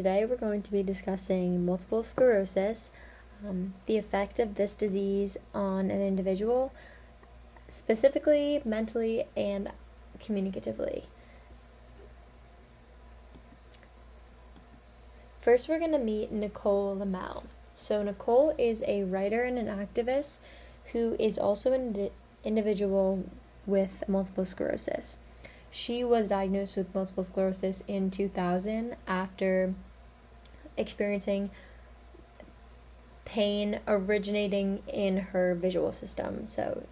Today we're going to be discussing multiple sclerosis, the effect of this disease on an individual, specifically mentally and communicatively. First, we're going to meet Nicole Lamel. So Nicole is a writer and an activist who is also an individual with multiple sclerosis. She was diagnosed with multiple sclerosis in 2000 after experiencing pain originating in her visual system. So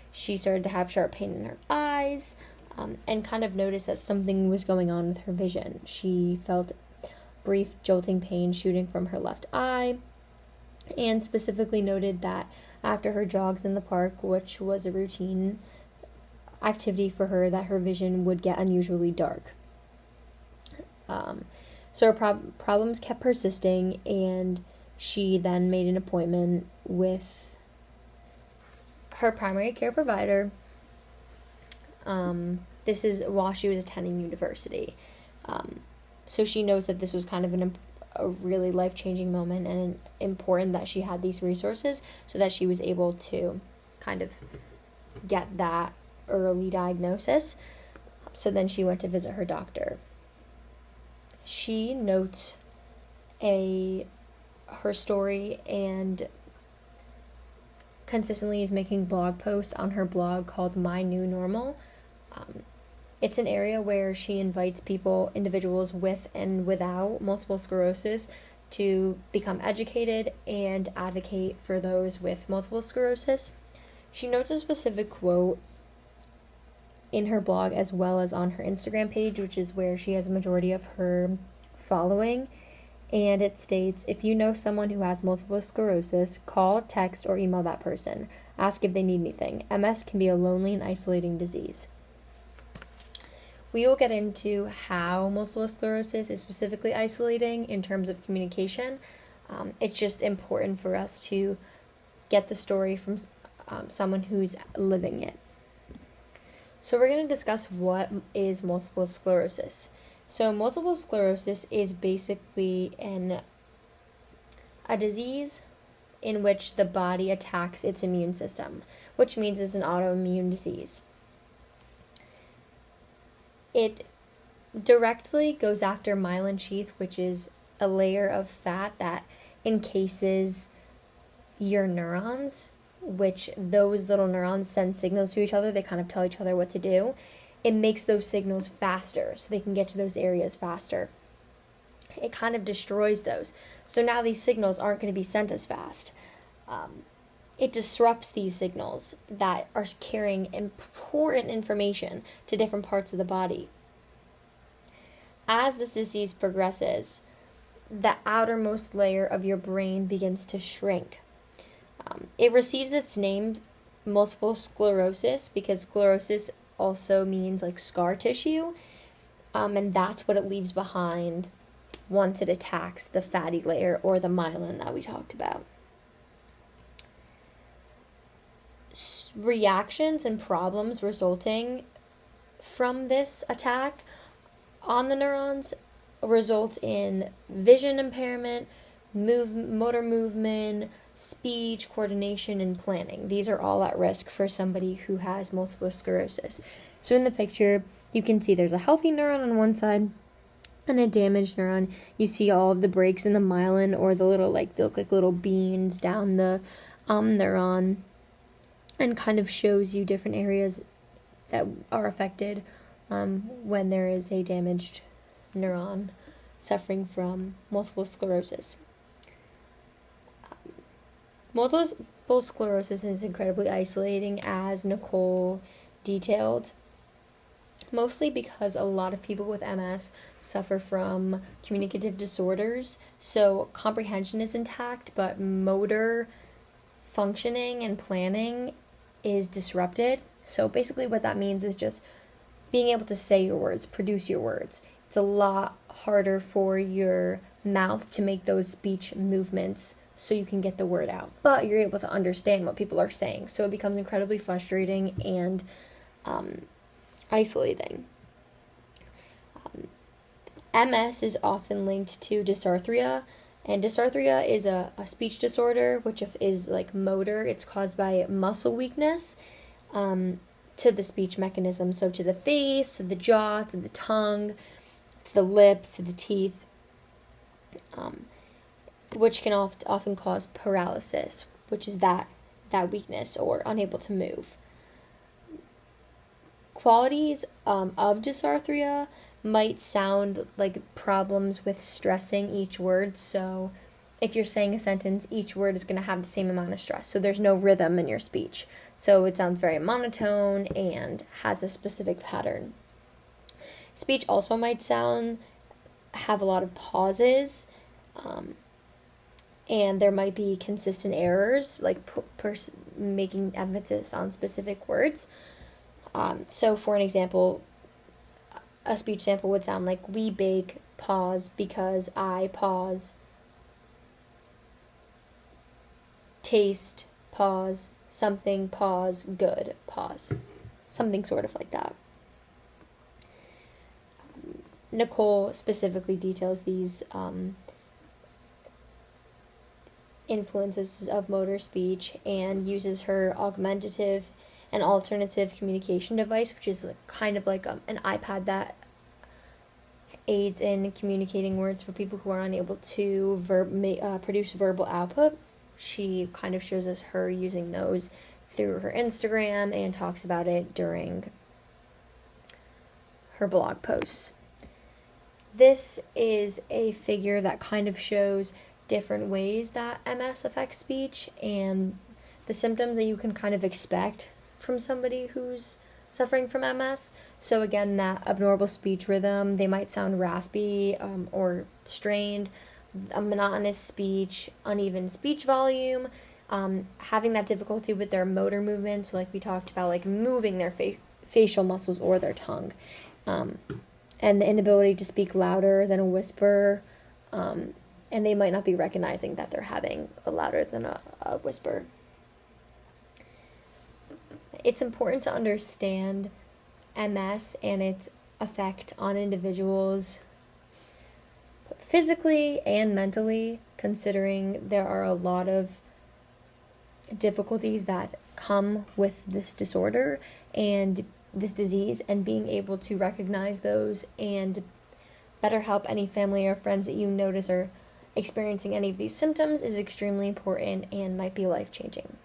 she started to have sharp pain in her eyes and kind of noticed that something was going on with her vision. She felt brief jolting pain shooting from her left eye, and specifically noted that after her jogs in the park, which was a routine activity for her, that her vision would get unusually dark. So her problems kept persisting, and she then made an appointment with her primary care provider. This is while she was attending university. So she knows that this was kind of a really life-changing moment, and important that she had these resources so that she was able to kind of get that early diagnosis. So then she went to visit her doctor. She notes her story and consistently is making blog posts on her blog called My New Normal. It's an area where she invites individuals with and without multiple sclerosis, to become educated and advocate for those with multiple sclerosis. She notes a specific quote in her blog as well as on her Instagram page, which is where she has a majority of her following. And it states, "If you know someone who has multiple sclerosis, call, text, or email that person. Ask if they need anything. MS can be a lonely and isolating disease." We will get into how multiple sclerosis is specifically isolating in terms of communication. It's just important for us to get the story from someone who's living it. So we're going to discuss what is multiple sclerosis. So multiple sclerosis is basically a disease in which the body attacks its immune system, which means it's an autoimmune disease. It directly goes after myelin sheath, which is a layer of fat that encases your neurons, which those little neurons send signals to each other. They kind of tell each other what to do. It makes those signals faster so they can get to those areas faster. It kind of destroys those. So now these signals aren't going to be sent as fast. It disrupts these signals that are carrying important information to different parts of the body. As this disease progresses, the outermost layer of your brain begins to shrink. It receives its name, multiple sclerosis, because sclerosis also means like scar tissue, and that's what it leaves behind once it attacks the fatty layer or the myelin that we talked about. Reactions and problems resulting from this attack on the neurons result in vision impairment, motor movement, speech, coordination, and planning. These are all at risk for somebody who has multiple sclerosis. So in the picture, you can see there's a healthy neuron on one side and a damaged neuron. You see all of the breaks in the myelin, or the little, they look like little beans down the neuron, and kind of shows you different areas that are affected when there is a damaged neuron suffering from multiple sclerosis. Multiple sclerosis is incredibly isolating, as Nicole detailed, mostly because a lot of people with MS suffer from communicative disorders. So comprehension is intact, but motor functioning and planning is disrupted. So basically what that means is just being able to say your words, produce your words. It's a lot harder for your mouth to make those speech movements so you can get the word out, but you're able to understand what people are saying. So it becomes incredibly frustrating and isolating. MS is often linked to dysarthria, and dysarthria is a speech disorder, which is like motor. It's caused by muscle weakness to the speech mechanism, so to the face, to the jaw, to the tongue, to the lips, to the teeth, which can often cause paralysis, which is that weakness or unable to move. Qualities of dysarthria might sound like problems with stressing each word. So if you're saying a sentence, each word is going to have the same amount of stress. So there's no rhythm in your speech. So it sounds very monotone and has a specific pattern. Speech also might have a lot of pauses, and there might be consistent errors, like making emphasis on specific words. So for an example, a speech sample would sound like, we bake, pause, because I pause, taste, pause, something, pause, good, pause. Something sort of like that. Nicole specifically details these influences of motor speech and uses her augmentative and alternative communication device, which is kind of like an iPad that aids in communicating words for people who are unable to produce verbal output. She kind of shows us her using those through her Instagram and talks about it during her blog posts. This is a figure that kind of shows different ways that MS affects speech and the symptoms that you can kind of expect from somebody who's suffering from MS. So again, that abnormal speech rhythm, they might sound raspy or strained, a monotonous speech, uneven speech volume, having that difficulty with their motor movements, so like we talked about, like moving their facial muscles or their tongue, and the inability to speak louder than a whisper, and they might not be recognizing that they're having a louder than a whisper. It's important to understand MS and its effect on individuals physically and mentally, considering there are a lot of difficulties that come with this disorder and this disease, and being able to recognize those and better help any family or friends that you notice are experiencing any of these symptoms is extremely important and might be life-changing.